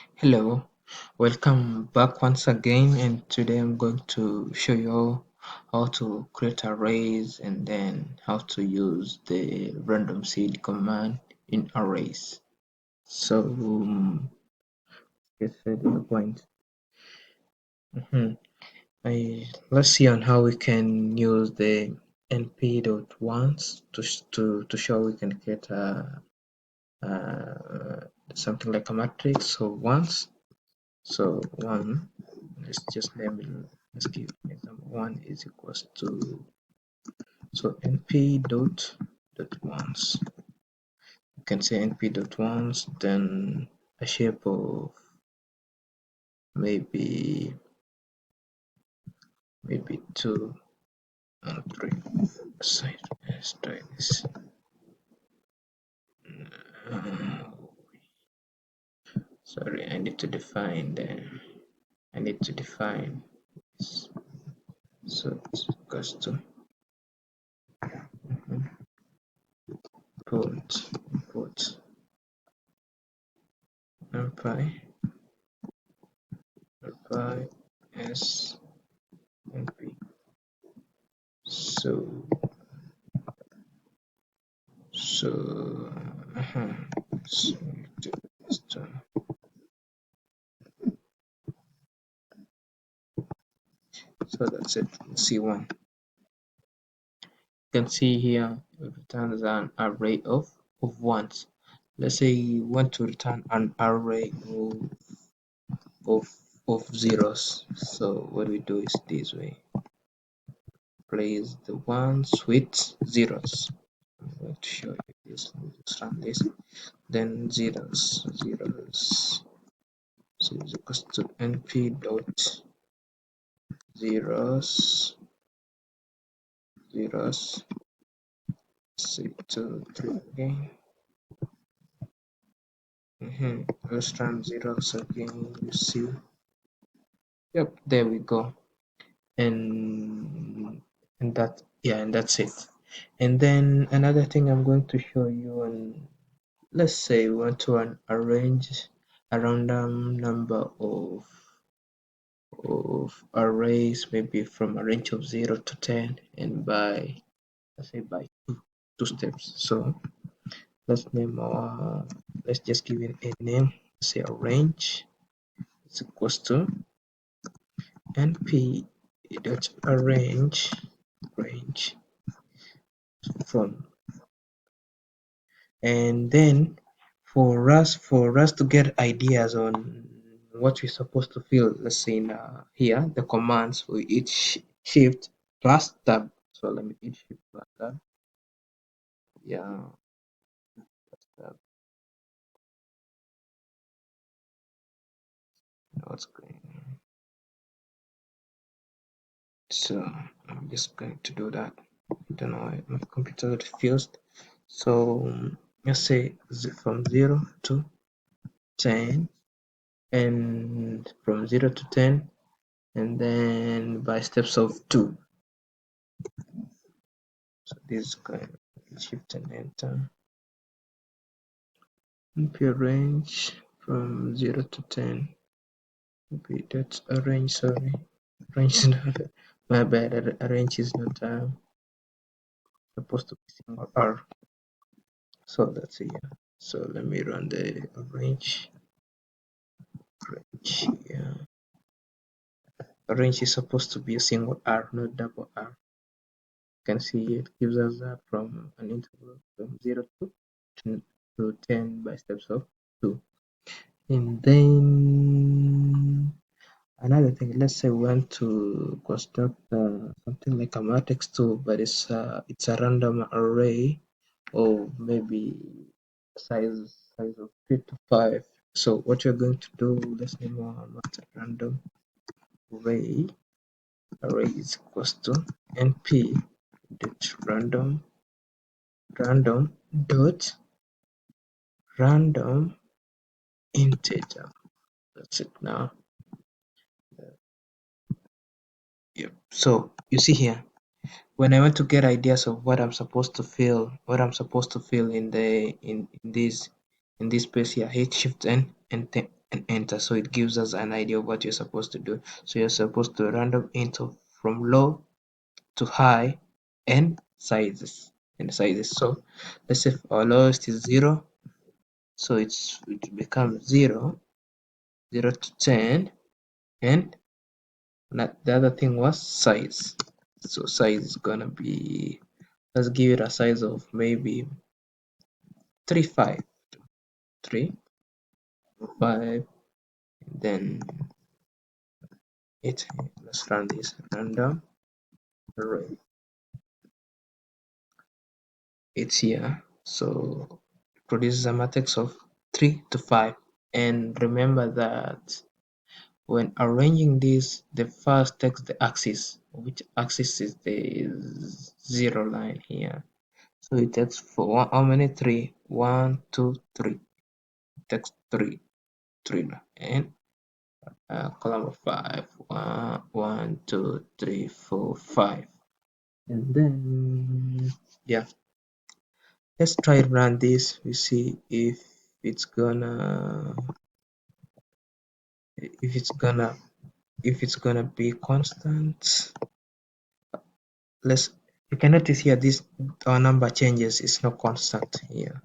Hello, welcome back once again, and today I'm going to show you how to create arrays and then how to use the random seed command in arrays. So get straight to the point. Mhm. Let's see on how we can use the np.once to show we can create something like a matrix. So once. So one, let's just name it. Let's give example one is equals to np dot once. You can say np dot once, then a shape of maybe two and three. So let's try this. Sorry, I need to define this. So it's equals to input numpy s np. So so uh-huh. So so that's it. C1. You can see here it returns an array of ones. Let's say you want to return an array of of zeros. So what we do is this way. Place the ones with zeros. I'm going to show you this. Let me just run this. Then zeros. So it's equals to np dot zeros 6 2 3 again. Let's run zeros again. You see, yep, there we go. And that, yeah, and that's it. And then another thing I'm going to show you, and let's say we want to arrange a random number of arrays, maybe from a range of 0 to 10, and by, let's say, by two steps. So let's just give it a name. Say range is equals to np dot range from, and then for us to get ideas on what we're supposed to fill, let's say in here the commands for each shift plus tab. So let me hit shift plus tab. Yeah, plus tab. What's going on? So I'm just going to do that. I don't know why my computer refused. So let's say from 0 to 10, and from 0 to 10, and then by steps of 2. So this is going to shift and enter. Np range from 0 to 10. Np that's a range, sorry. Range is not, my bad, a range is not supposed to be single R. So that's it. Yeah. So let me run the range. Yeah. A range is supposed to be a single R, not double R. You can see it gives us that from an interval from 0 to 10 by steps of 2. And then another thing, let's say we want to construct something like a matrix too, but it's a random array of maybe size of 3 to 5. So what you're going to do, let's name our matrix random array is equals to np dot random dot random integer. That's it now. Yep. So you see here, when I want to get ideas of what I'm supposed to fill, in this space here, hit Shift N and and enter. So it gives us an idea of what you're supposed to do. So you're supposed to random enter from low to high and sizes. So let's say if our lowest is 0, so it becomes 0, 0 to 10, and the other thing was size. So size is gonna be, let's give it a size of maybe 3 5 3 5, then let's run this random array. It's here, so it produces a matrix of 3 to 5. And remember that when arranging this, the first takes the axis, which axis is the 0 line here. So it takes for how many? 3. 1, 2, 3. It takes 3, and column of 5. 1, 2, 3, 4, 5. And then, yeah, let's try run this. We see it's gonna if it's gonna if it's gonna be constant. Let's You can notice here this our number changes. It's not constant here.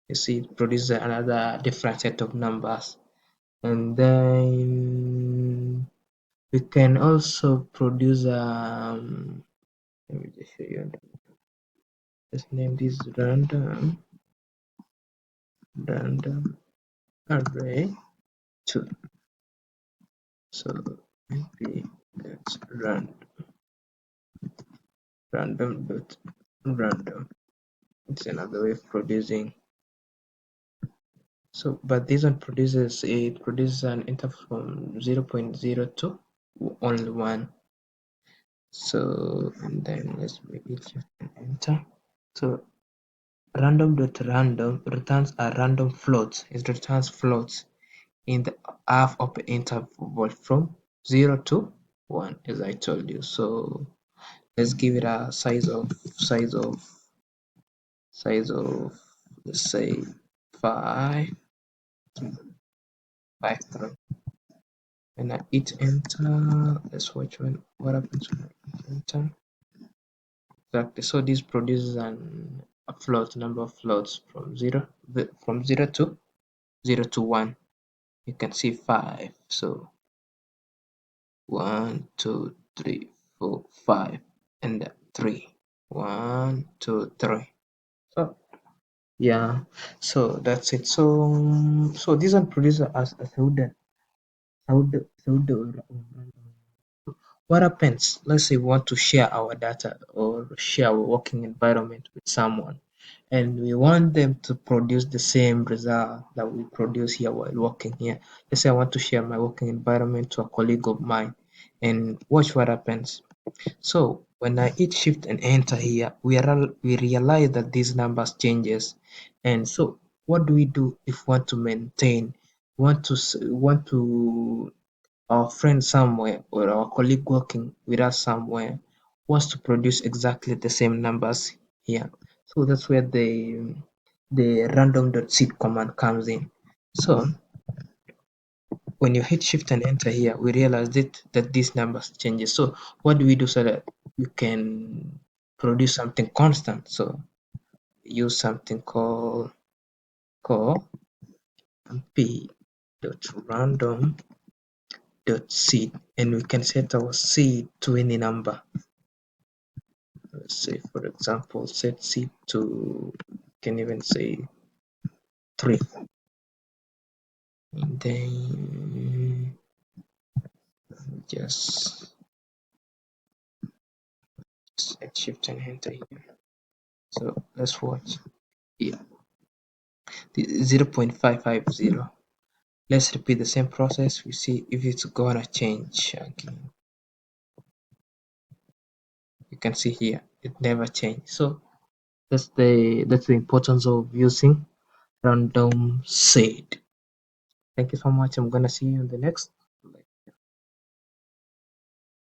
You see it produces another different set of numbers. And then we can also produce let me just show you. Let's name this random array 2. So maybe let's random dot random. It's another way of producing. So but this one produces an interval from 0.0 to only 1. So and then let's make it shift and enter. So random returns a random float. It returns floats in the half of the interval from 0 to 1, as I told you. So let's give it a size of let's say 5 3. When I hit enter, let's watch what happens when I hit enter. Exactly. So this produces a float number of floats from 0 to 1. You can see 5. So 1, 2, 3, 4, 5, and 3. 1, 2, 3. So yeah, so that's it. So this one produces as a pseudo what happens? Let's say we want to share our data or share our working environment with someone, and we want them to produce the same result that we produce here while working here. Let's say I want to share my working environment to a colleague of mine, and watch what happens. So when I hit shift and enter here, we realize that these numbers changes. And so what do we do if we want to maintain, want to our friend somewhere or our colleague working with us somewhere wants to produce exactly the same numbers here. So that's where the random.seed command comes in. So when you hit shift and enter here, we realize that these numbers changes. So what do we do so that we can produce something constant? So use something called p dot random dot seed, and we can set our seed to any number. Let's say for example set seed to, can even say 3, and then just set shift and enter here. So let's watch here, 0.550. Let's repeat the same process. We see if it's gonna change again. You can see here it never changed. So that's the importance of using random seed. Thank you so much. I'm gonna see you in the next